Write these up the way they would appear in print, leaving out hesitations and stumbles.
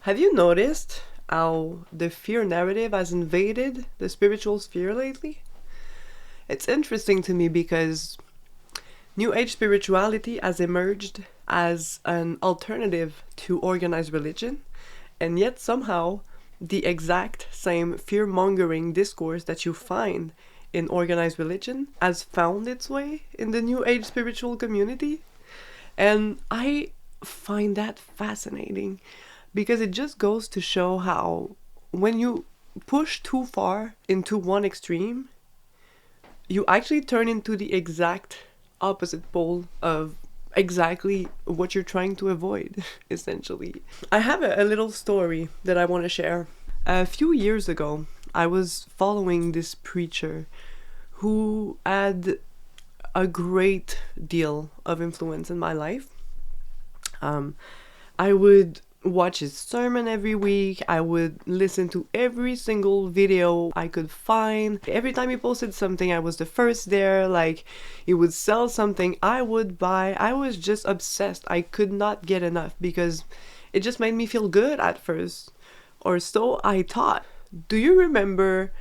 Have you noticed how the fear narrative has invaded the spiritual sphere lately? It's interesting to me because New Age spirituality has emerged as an alternative to organized religion, and yet somehow the exact same fear mongering discourse that you find in organized religion has found its way in the New Age spiritual community. And I find that fascinating because it just goes to show how when you push too far into one extreme, you actually turn into the exact opposite pole of exactly what you're trying to avoid, essentially. I have a little story that I want to share. A few years ago, I was following this preacher who had a great deal of influence in my life. Um, I would watch his sermon every week. I would listen to every single video I could find. Every time he posted something, I was the first there. Like, he would sell something, I would buy. I was just obsessed. I could not get enough because it just made me feel good at first. Or so I thought. Do you remember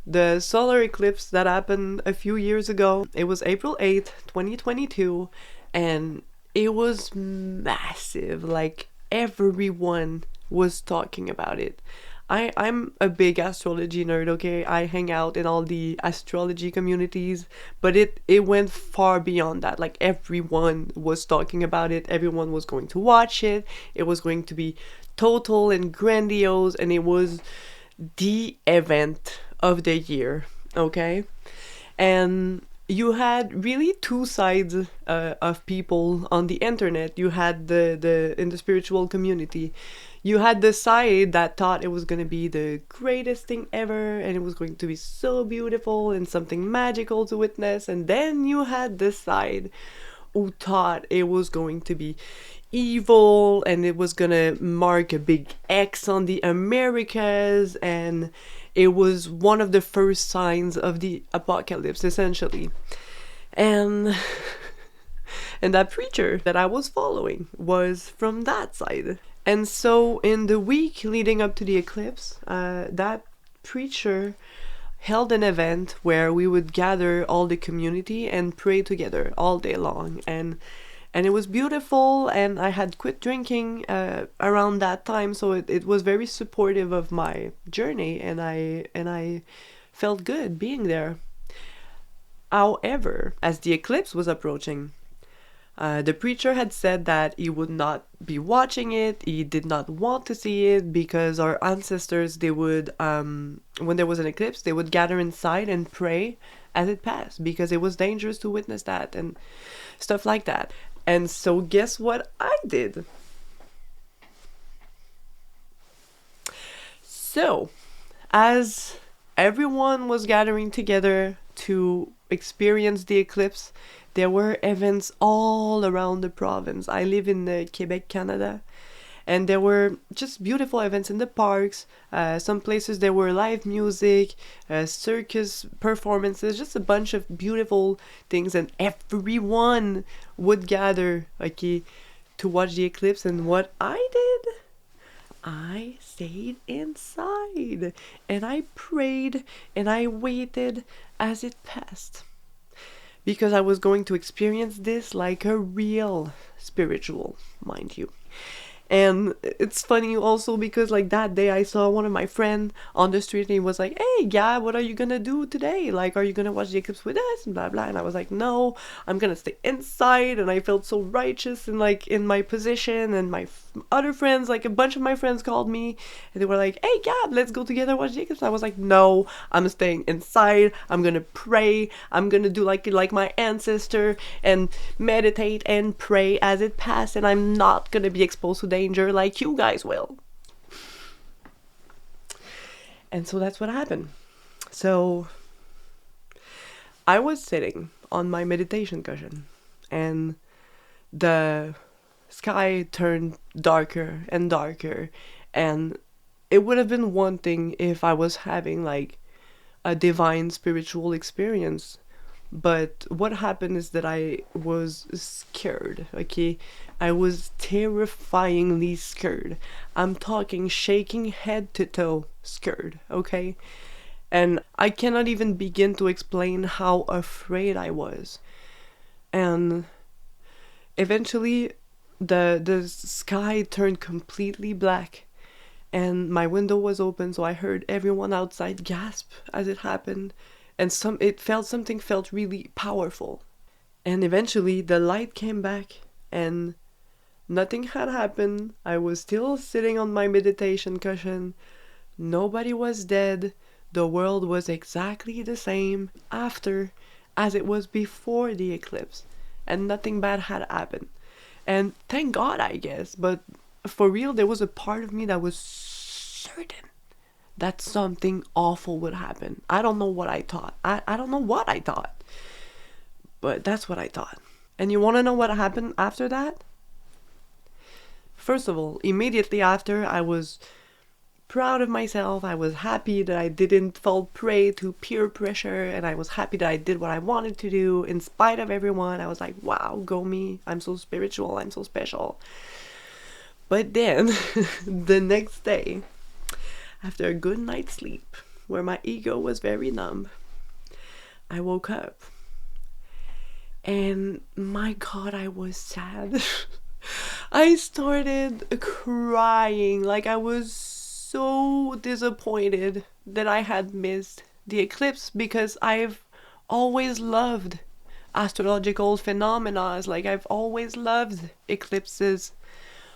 the solar eclipse that happened a few years ago? It was April 8th, 2022, and it was massive. Like, everyone was talking about it. I'm a big astrology nerd, okay? I hang out in all the astrology communities, but it went far beyond that. Like, everyone was talking about it, everyone was going to watch it, it was going to be total and grandiose, and it was the event of the year, okay? And you had really two sides of people on the internet. You had the in the spiritual community. You had the side that thought it was going to be the greatest thing ever and it was going to be so beautiful and something magical to witness. And then you had this side who thought it was going to be evil and it was gonna mark a big X on the Americas, and it was one of the first signs of the apocalypse, essentially. And and that preacher that I was following was from that side. And so in the week leading up to the eclipse, that preacher held an event where we would gather all the community and pray together all day long, and it was beautiful, and I had quit drinking around that time, so it was very supportive of my journey, and I felt good being there. However, as the eclipse was approaching, the preacher had said that he would not be watching it. He did not want to see it because our ancestors, they would, when there was an eclipse, they would gather inside and pray as it passed because it was dangerous to witness that and stuff like that. And so, guess what I did? So, as everyone was gathering together to experience the eclipse, there were events all around the province. I live in Quebec, Canada, and there were just beautiful events in the parks. Some places there were live music, circus performances, just a bunch of beautiful things, and everyone would gather, okay, to watch the eclipse. And what I did, I stayed inside and I prayed and I waited as it passed because I was going to experience this like a real spiritual, mind you. And it's funny also because like that day I saw one of my friends on the street and he was like, "Hey, Gab, what are you gonna do today? Like, are you gonna watch the eclipse with us?" And blah blah. And I was like, "No, I'm gonna stay inside." And I felt so righteous and like in my position. And my other friends, like a bunch of my friends, called me and they were like, "Hey, Gab, let's go together watch the eclipse." And I was like, "No, I'm staying inside. I'm gonna pray. I'm gonna do like my ancestor and meditate and pray as it passed. And I'm not gonna be exposed to danger like you guys will." And so that's what happened. So I was sitting on my meditation cushion and the sky turned darker and darker, and it would have been one thing if I was having like a divine spiritual experience, But what happened is that I was scared, okay? I was terrifyingly scared. I'm talking shaking head to toe scared, okay? And I cannot even begin to explain how afraid I was. And eventually, the sky turned completely black, and my window was open, so I heard everyone outside gasp as it happened, and something felt really powerful. And eventually the light came back, and nothing had happened. I was still sitting on my meditation cushion. Nobody was dead. The world was exactly the same after as it was before the eclipse, and nothing bad had happened. And thank God, I guess, but for real, there was a part of me that was certain that something awful would happen. I don't know what I thought. I don't know what I thought, but that's what I thought. And you want to know what happened after that? First of all, immediately after, I was proud of myself. I was happy that I didn't fall prey to peer pressure, and I was happy that I did what I wanted to do in spite of everyone. I was like, wow, go me. I'm so spiritual. I'm so special. But then, the next day, after a good night's sleep, where my ego was very numb, I woke up. And my God, I was sad. I started crying. Like, I was so disappointed that I had missed the eclipse, because I've always loved astrological phenomena. Like, I've always loved eclipses.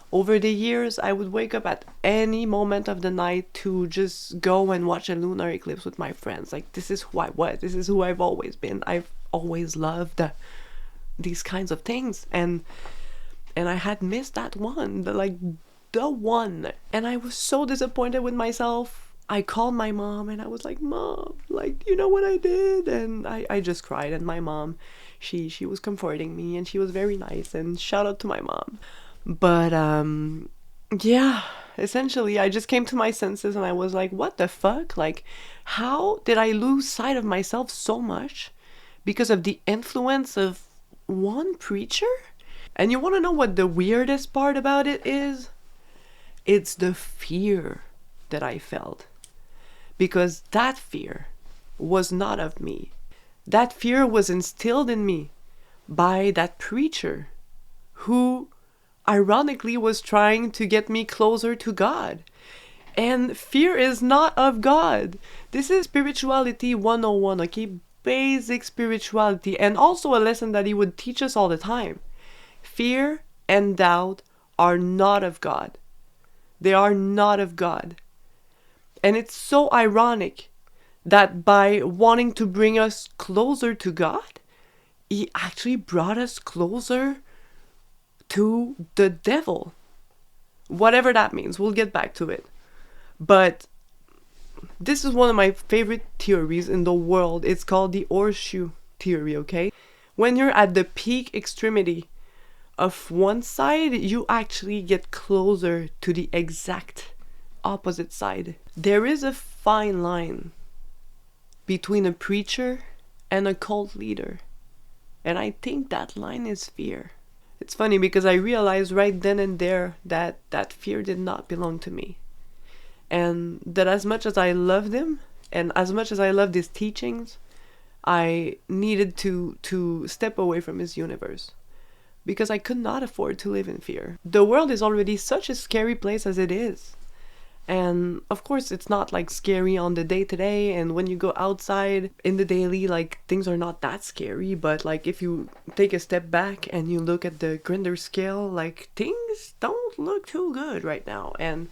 Over the years, I would wake up at any moment of the night to just go and watch a lunar eclipse with my friends. Like, this is who I was. This is who I've always been. I've always loved these kinds of things. And I had missed that one, the one. And I was so disappointed with myself. I called my mom and I was like, Mom, like, you know what I did? And I just cried. And my mom, she was comforting me, and she was very nice. And shout out to my mom. But yeah, essentially I just came to my senses and I was like, what the fuck? Like, how did I lose sight of myself so much because of the influence of one preacher? And you want to know what the weirdest part about it is? It's the fear that I felt. Because that fear was not of me. That fear was instilled in me by that preacher who ironically was trying to get me closer to God. And fear is not of God. This is spirituality 101, okay? Basic spirituality, and also a lesson that he would teach us all the time. Fear and doubt are not of God. They are not of God. And it's so ironic that by wanting to bring us closer to God, he actually brought us closer to the devil. Whatever that means, we'll get back to it. But this is one of my favorite theories in the world. It's called the horseshoe theory, okay? When you're at the peak extremity of one side, you actually get closer to the exact opposite side. There is a fine line between a preacher and a cult leader. And I think that line is fear. It's funny because I realized right then and there that that fear did not belong to me. And that as much as I loved him, and as much as I loved his teachings, I needed to step away from his universe. Because I could not afford to live in fear. The world is already such a scary place as it is. And of course it's not like scary on the day-to-day, and when you go outside in the daily, like, things are not that scary. But like, if you take a step back and you look at the grander scale, like, things don't look too good right now. And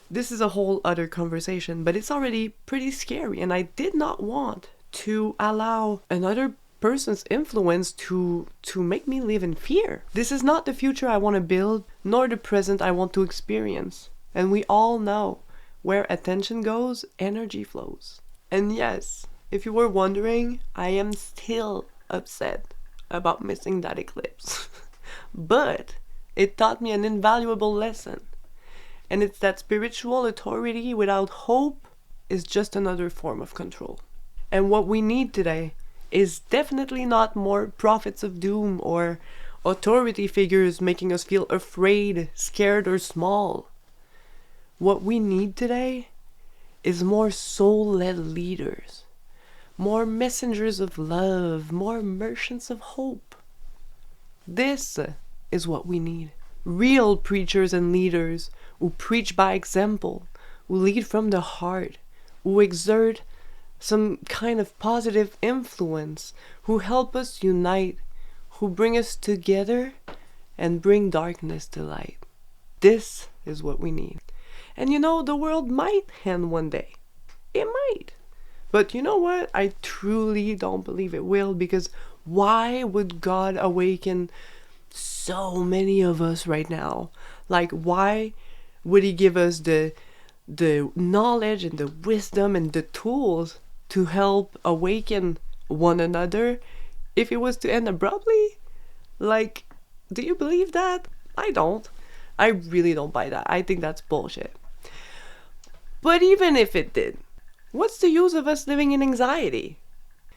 this is a whole other conversation, but it's already pretty scary, and I did not want to allow another person's influence to make me live in fear. This is not the future I want to build, nor the present I want to experience. And we all know, where attention goes, energy flows. And yes, if you were wondering, I am still upset about missing that eclipse. But it taught me an invaluable lesson. And it's that spiritual authority without hope is just another form of control. And what we need today is definitely not more prophets of doom or authority figures making us feel afraid, scared, or small. What we need today is more soul-led leaders, more messengers of love, more merchants of hope. This is what we need. Real preachers and leaders who preach by example, who lead from the heart, who exert some kind of positive influence, who help us unite, who bring us together and bring darkness to light. This is what we need. And you know, the world might end one day. It might. But you know what? I truly don't believe it will, because why would God awaken so many of us right now? Like, why would he give us the knowledge and the wisdom and the tools to help awaken one another if it was to end abruptly? Like, do you believe that? I don't. I really don't buy that. I think that's bullshit. But even if it did, what's the use of us living in anxiety?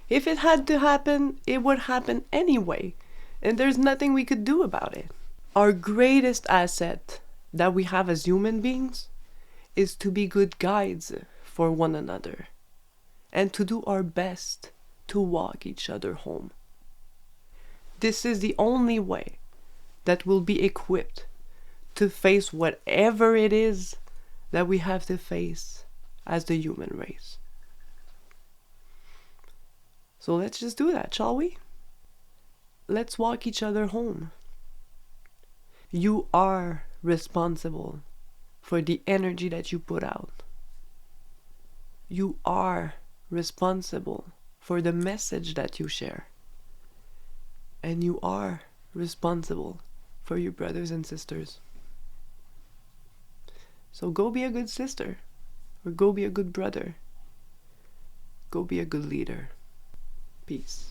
If it had to happen, it would happen anyway, and there's nothing we could do about it. Our greatest asset that we have as human beings is to be good guides for one another and to do our best to walk each other home. This is the only way that we'll be equipped to face whatever it is that we have to face as the human race. So let's just do that, shall we? Let's walk each other home. You are responsible for the energy that you put out. You are responsible for the message that you share. And you are responsible for your brothers and sisters. So go be a good sister, or go be a good brother. Go be a good leader. Peace.